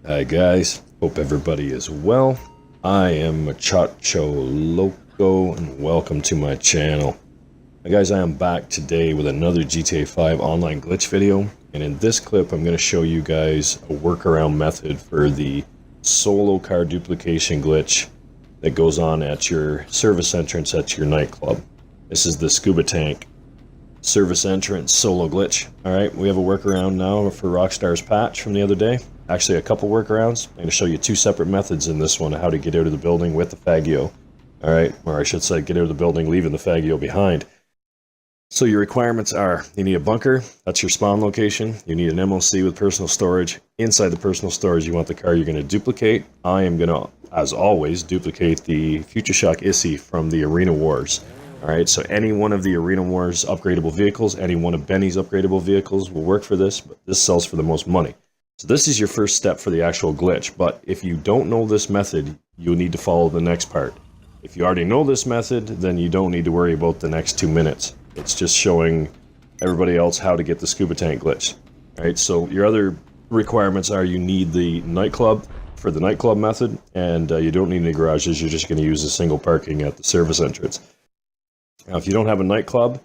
Hi guys, hope everybody is well. I am Machacho Loco and welcome to my channel. Now guys, I am back today with another GTA 5 online glitch video, and in this clip I'm going to show you guys a workaround method for the solo car duplication glitch that goes on at your service entrance at your nightclub. This is the scuba tank service entrance solo glitch. Alright, we have a workaround now for Rockstar's patch from the other day. Actually, a couple workarounds. I'm going to show you two separate methods in this one of how to get out of the building with the Faggio. Alright, or I should say get out of the building leaving the Faggio behind. So your requirements are, you need a bunker, that's your spawn location. You need an MOC with personal storage. Inside the personal storage you want the car you're going to duplicate. I am going to, as always, duplicate the Future Shock Issy from the Arena Wars. Alright, so any one of the Arena Wars upgradable vehicles, any one of Benny's upgradable vehicles will work for this, but this sells for the most money. So this is your first step for the actual glitch, but if you don't know this method, you'll need to follow the next part. If you already know this method, then you don't need to worry about the next 2 minutes. It's just showing everybody else how to get the scuba tank glitch. Alright, so your other requirements are you need the nightclub for the nightclub method, and you don't need any garages, you're just going to use a single parking at the service entrance. Now if you don't have a nightclub,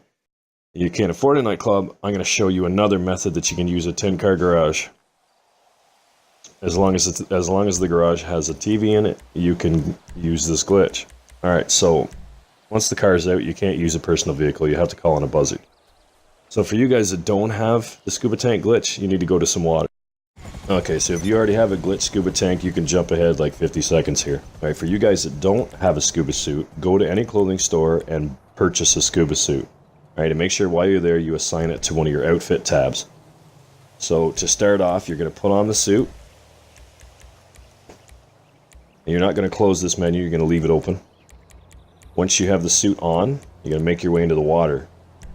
you can't afford a nightclub, I'm going to show you another method that you can use a 10-car garage. As long as the garage has a TV in it, you can use this glitch. Alright, so once the car is out, you can't use a personal vehicle, you have to call on a buzzard. So for you guys that don't have the scuba tank glitch, you need to go to some water. Okay, so if you already have a glitch scuba tank, you can jump ahead like 50 seconds here. Alright, for you guys that don't have a scuba suit, go to any clothing store and purchase a scuba suit. Alright, and make sure while you're there you assign it to one of your outfit tabs. So to start off, you're going to put on the suit. And you're not going to close this menu, you're going to leave it open. Once you have the suit on, you're going to make your way into the water.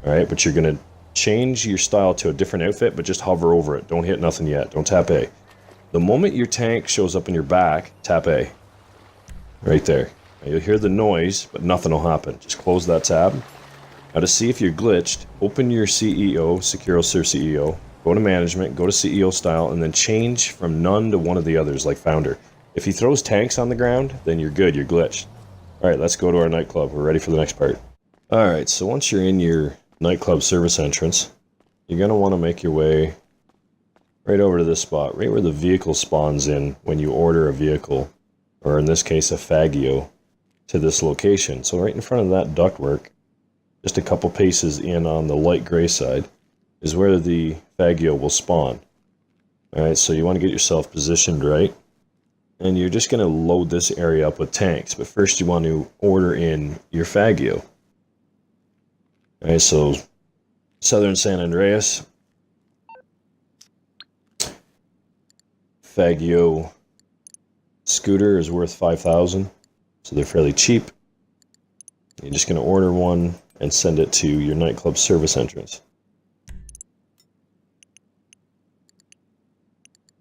Alright, but you're going to change your style to a different outfit, but just hover over it. Don't hit nothing yet. Don't tap A. The moment your tank shows up in your back, tap A. Right there. Now you'll hear the noise, but nothing will happen. Just close that tab. Now to see if you're glitched, open your CEO, SecuroSir CEO, go to Management, go to CEO Style, and then change from none to one of the others, like Founder. If he throws tanks on the ground, then you're good, you're glitched. Alright, let's go to our nightclub. We're ready for the next part. Alright, so once you're in your nightclub service entrance, you're going to want to make your way right over to this spot, right where the vehicle spawns in when you order a vehicle, or in this case a Faggio, to this location. So right in front of that ductwork, just a couple paces in on the light gray side, is where the Faggio will spawn. Alright, so you want to get yourself positioned right. And you're just going to load this area up with tanks. But first you want to order in your Faggio. Alright, so Southern San Andreas. Faggio scooter is worth 5,000. So they're fairly cheap. You're just going to order one and send it to your nightclub service entrance.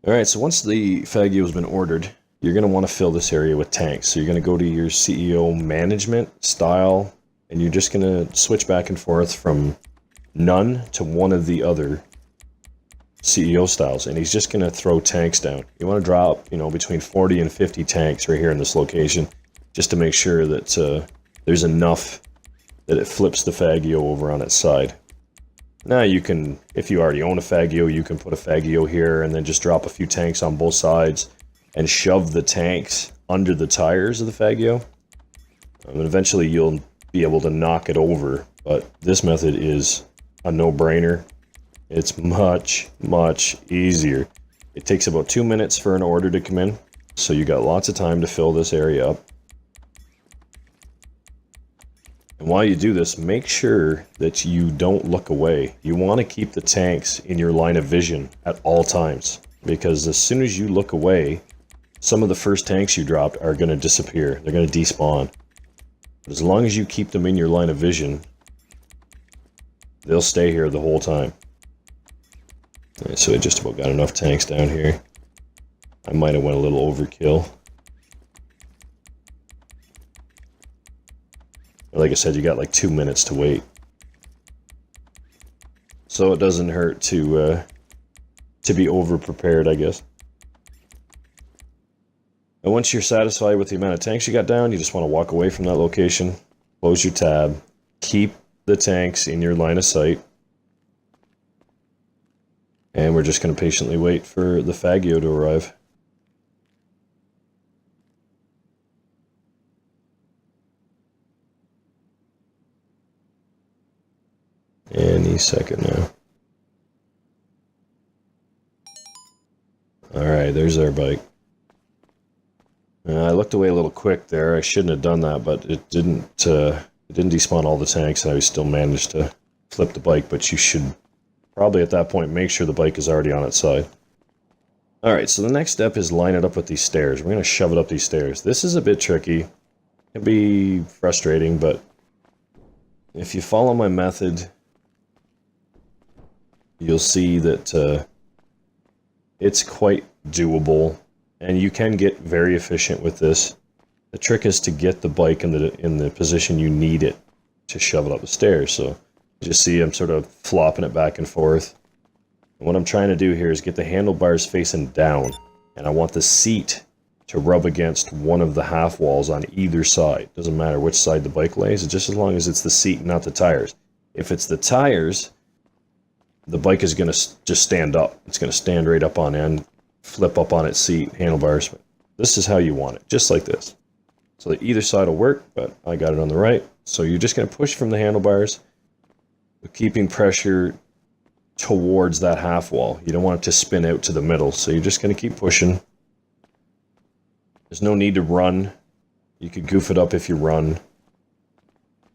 Alright, so once the Faggio has been ordered, you're going to want to fill this area with tanks. So you're going to go to your CEO Management, Style, and you're just going to switch back and forth from none to one of the other CEO styles. And he's just going to throw tanks down. You want to drop, between 40 and 50 tanks right here in this location, just to make sure that there's enough that it flips the Faggio over on its side. Now you can, if you already own a Faggio, you can put a Faggio here and then just drop a few tanks on both sides and shove the tanks under the tires of the Faggio. And eventually you'll be able to knock it over, but this method is a no-brainer. It's much, much easier. It takes about 2 minutes for an order to come in, so you got lots of time to fill this area up. And while you do this, make sure that you don't look away. You want to keep the tanks in your line of vision at all times, because as soon as you look away, some of the first tanks you dropped are going to disappear. They're going to despawn. But as long as you keep them in your line of vision, they'll stay here the whole time. Alright, so I just about got enough tanks down here. I might have went a little overkill. Like I said, you got like 2 minutes to wait. So it doesn't hurt to be over prepared, I guess. And once you're satisfied with the amount of tanks you got down, you just want to walk away from that location, close your tab, keep the tanks in your line of sight, and we're just going to patiently wait for the Faggio to arrive. Any second now. Alright, there's our bike. I looked away a little quick there. I shouldn't have done that, but it didn't despawn all the tanks, and I still managed to flip the bike, but you should probably at that point make sure the bike is already on its side. Alright, so the next step is line it up with these stairs. We're going to shove it up these stairs. This is a bit tricky. It can be frustrating, but if you follow my method, you'll see that it's quite doable, and you can get very efficient with this. The trick is to get the bike in the position you need it to shove it up the stairs. So you just see I'm sort of flopping it back and forth. And what I'm trying to do here is get the handlebars facing down, and I want the seat to rub against one of the half walls on either side. Doesn't matter which side the bike lays, just as long as it's the seat, not the tires. If it's the tires, the bike is going to just stand up. It's going to stand right up on end, flip up on its seat, handlebars. This is how you want it, just like this. So that either side will work, but I got it on the right. So you're just going to push from the handlebars, keeping pressure towards that half wall. You don't want it to spin out to the middle, so you're just going to keep pushing. There's no need to run. You could goof it up if you run.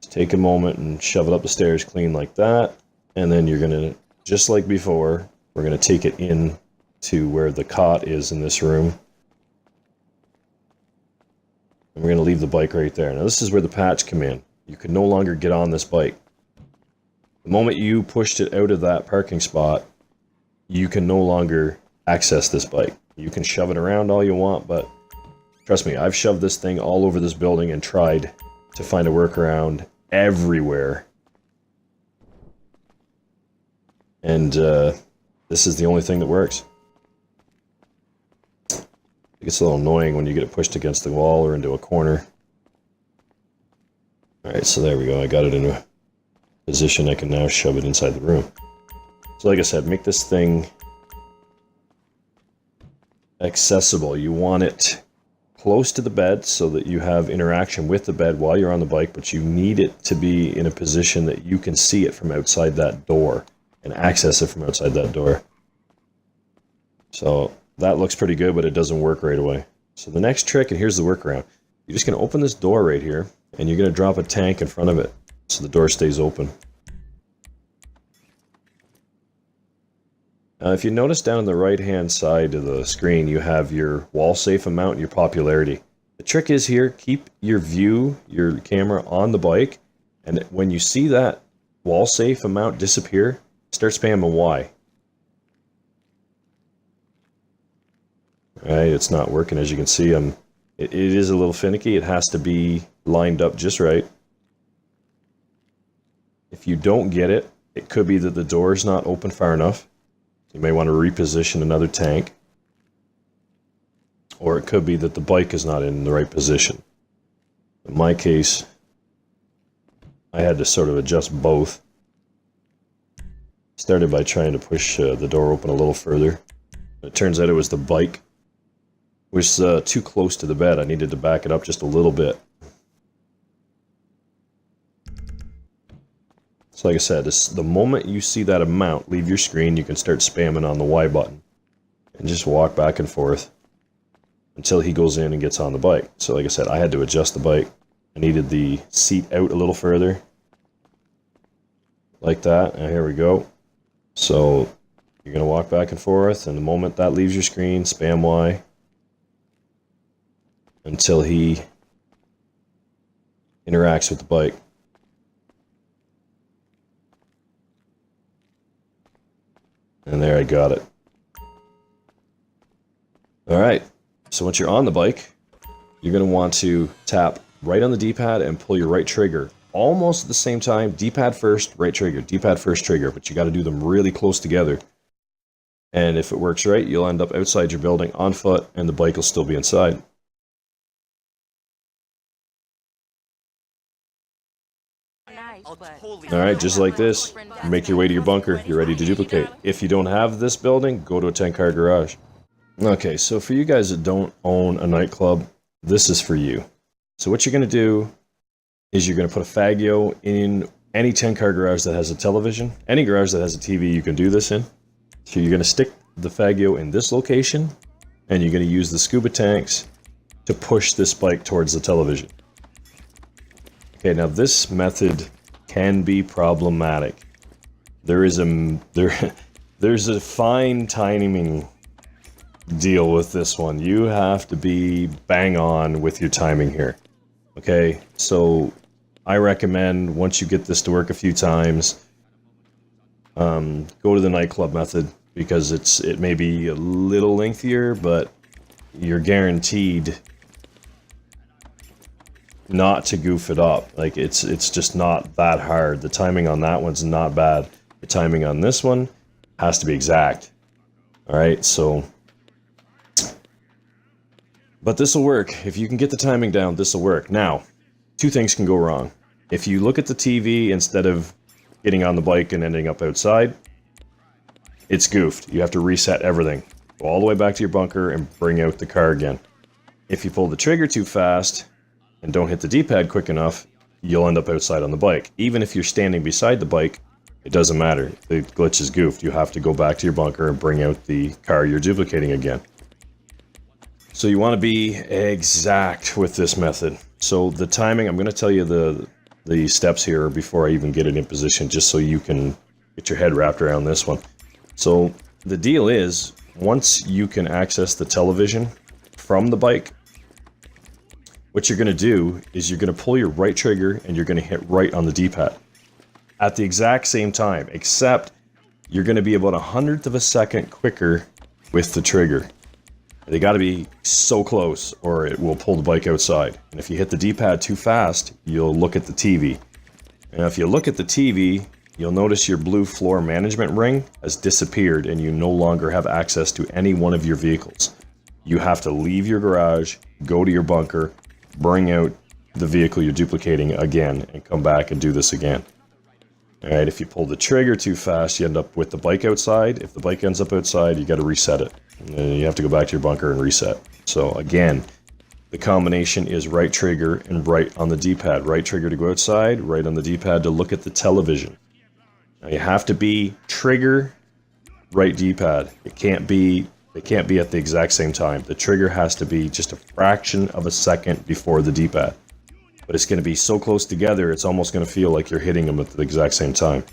Just take a moment and shove it up the stairs clean like that, and then you're going to, just like before, we're going to take it in to where the cot is in this room. And we're going to leave the bike right there. Now this is where the patch come in. You can no longer get on this bike. The moment you pushed it out of that parking spot, you can no longer access this bike. You can shove it around all you want, but trust me, I've shoved this thing all over this building and tried to find a workaround everywhere. And this is the only thing that works. It gets a little annoying when you get it pushed against the wall or into a corner. Alright, so there we go. I got it in a position I can now shove it inside the room. So like I said, make this thing accessible. You want it close to the bed so that you have interaction with the bed while you're on the bike, but you need it to be in a position that you can see it from outside that door and access it from outside that door. So that looks pretty good, but it doesn't work right away. So the next trick, and here's the workaround, you're just going to open this door right here, and you're going to drop a tank in front of it so the door stays open. Now if you notice down on the right hand side of the screen, you have your wall safe amount and your popularity. The trick is here, keep your view, your camera on the bike, and when you see that wall safe amount disappear, start spamming Y. Alright, it's not working as you can see. It is a little finicky. It has to be lined up just right. If you don't get it, it could be that the door is not open far enough. You may want to reposition another tank. Or it could be that the bike is not in the right position. In my case, I had to sort of adjust both. Started by trying to push the door open a little further. It turns out it was the bike. It was too close to the bed. I needed to back it up just a little bit. So like I said, the moment you see that amount leave your screen, you can start spamming on the Y button. And just walk back and forth until he goes in and gets on the bike. So like I said, I had to adjust the bike. I needed the seat out a little further. Like that. And here we go. So you're going to walk back and forth, and the moment that leaves your screen, spam Y until he interacts with the bike. And there, I got it. Alright, so once you're on the bike, you're going to want to tap right on the D-pad and pull your right trigger. Almost at the same time, D-pad first, right trigger, D-pad first, trigger, but you got to do them really close together. And if it works right, you'll end up outside your building on foot, and the bike will still be inside. Alright, just like this, make your way to your bunker, you're ready to duplicate. If you don't have this building, go to a 10-car garage. Okay, so for you guys that don't own a nightclub, this is for you. So what you're going to do is you're going to put a Fagio in any 10-car garage that has a television. Any garage that has a TV, you can do this in. So you're going to stick the Fagio in this location, and you're going to use the scuba tanks to push this bike towards the television. Okay, now this method can be problematic. There's a fine timing deal with this one. You have to be bang on with your timing here. Okay, so I recommend once you get this to work a few times, go to the nightclub method, because it may be a little lengthier, but you're guaranteed not to goof it up. Like it's just not that hard. The timing on that one's not bad. The timing on this one has to be exact. All right, so. But this will work. If you can get the timing down, this will work. Now, two things can go wrong. If you look at the TV instead of getting on the bike and ending up outside, it's goofed. You have to reset everything. Go all the way back to your bunker and bring out the car again. If you pull the trigger too fast and don't hit the D-pad quick enough, you'll end up outside on the bike. Even if you're standing beside the bike, it doesn't matter. The glitch is goofed. You have to go back to your bunker and bring out the car you're duplicating again. So you want to be exact with this method. So the timing, I'm going to tell you the steps here before I even get it in position, just so you can get your head wrapped around this one. So the deal is, once you can access the television from the bike, what you're going to do is you're going to pull your right trigger and you're going to hit right on the D-pad at the exact same time, except you're going to be about 1/100 of a second quicker with the trigger. They got to be so close or it will pull the bike outside. And if you hit the D-pad too fast, you'll look at the TV. And if you look at the TV, you'll notice your blue floor management ring has disappeared and you no longer have access to any one of your vehicles. You have to leave your garage, go to your bunker, bring out the vehicle you're duplicating again, and come back and do this again. Alright, if you pull the trigger too fast, you end up with the bike outside. If the bike ends up outside, you got to reset it. And you have to go back to your bunker and reset. So again, the combination is right trigger and right on the D-pad. Right trigger to go outside, right on the D-pad to look at the television. Now you have to be trigger, right D-pad. It can't be at the exact same time. The trigger has to be just a fraction of a second before the D-pad. But it's going to be so close together, it's almost going to feel like you're hitting them at the exact same time.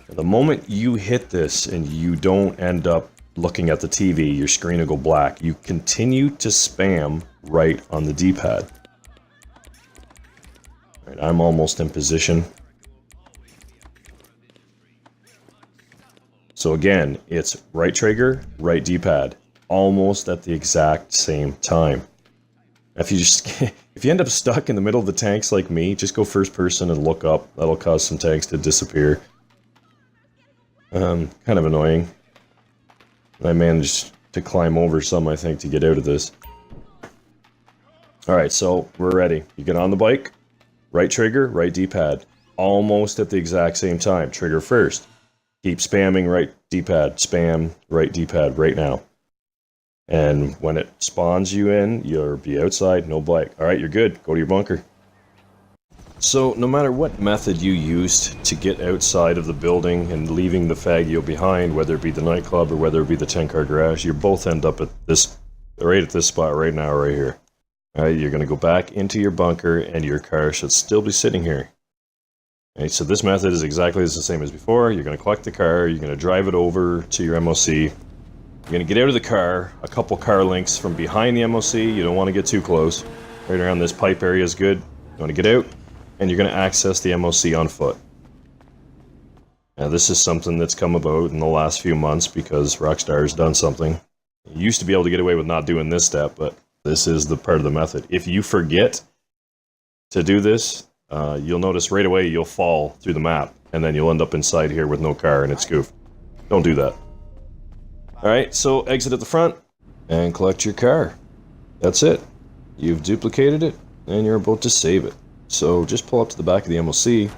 The moment you hit this and you don't end up looking at the TV, your screen will go black. You continue to spam right on the D-pad. Right, I'm almost in position. So again, it's right trigger, right D-pad, almost at the exact same time. If you end up stuck in the middle of the tanks like me, just go first person and look up. That'll cause some tanks to disappear. Kind of annoying. I managed to climb over some, I think, to get out of this. Alright, so we're ready. You get on the bike, right trigger, right D-pad. Almost at the exact same time. Trigger first. Keep spamming right D-pad. Spam right D-pad right now. And when it spawns you in, you'll be outside, no bike. Alright, you're good. Go to your bunker. So, no matter what method you used to get outside of the building and leaving the Fagio behind, whether it be the nightclub or whether it be the 10-car garage, you both end up at this, right at this spot right now, right here. Alright, you're going to go back into your bunker and your car should still be sitting here. Alright, so this method is exactly the same as before. You're going to collect the car, you're going to drive it over to your MOC. You're going to get out of the car, a couple car links from behind the MOC. You don't want to get too close. Right around this pipe area is good. You want to get out. And you're going to access the MOC on foot. Now this is something that's come about in the last few months because Rockstar has done something. You used to be able to get away with not doing this step, but this is the part of the method. If you forget to do this, you'll notice right away you'll fall through the map, and then you'll end up inside here with no car, and it's goofed. Don't do that. Alright, so exit at the front, and collect your car. That's it. You've duplicated it, and you're about to save it. So just pull up to the back of the MOC.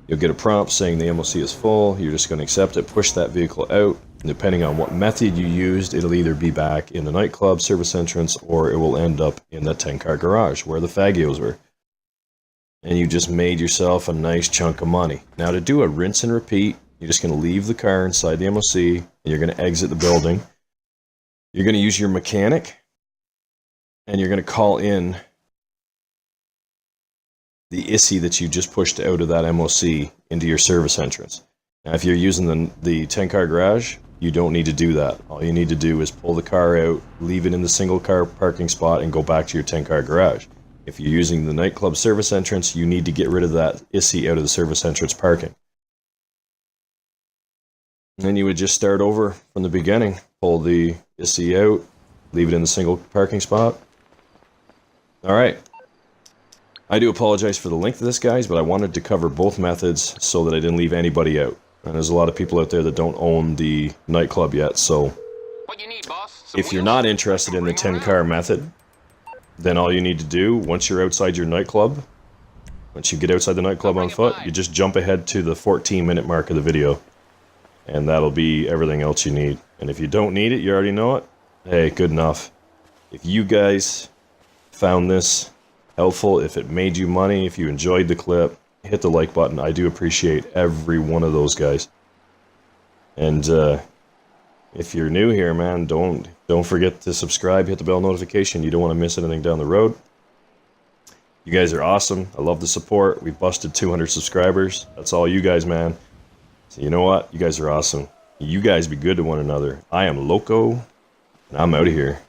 You'll get a prompt saying the MOC is full. You're just going to accept it, push that vehicle out. And depending on what method you used, it'll either be back in the nightclub service entrance or it will end up in the 10-car garage where the Fagios were. And you just made yourself a nice chunk of money. Now to do a rinse and repeat, you're just going to leave the car inside the MOC and you're going to exit the building. You're going to use your mechanic and you're going to call in the ISI that you just pushed out of that MOC into your service entrance. Now if you're using the 10-car garage, you don't need to do that. All you need to do is pull the car out, leave it in the single car parking spot, and go back to your 10-car garage. If you're using the nightclub service entrance, you need to get rid of that ISI out of the service entrance parking. And then you would just start over from the beginning. Pull the ISI out, leave it in the single parking spot. Alright. I do apologize for the length of this, guys, but I wanted to cover both methods so that I didn't leave anybody out. And there's a lot of people out there that don't own the nightclub yet, so What you need, boss? if you're not interested in the 10-car method, then all you need to do, once you're outside your nightclub, once you get outside the nightclub on foot, you just jump ahead to the 14-minute mark of the video. And that'll be everything else you need. And if you don't need it, you already know it, hey, good enough. If you guys found this helpful, if it made you money, if you enjoyed the clip, hit the like button. I do appreciate every one of those guys. And if you're new here, man, don't forget to subscribe, hit the bell notification. You don't want to miss anything down the road. You guys are awesome. I love the support. We busted 200 subscribers. That's all you guys, man. So you know what? You guys are awesome. You guys be good to one another. I am Loco, and I'm out of here.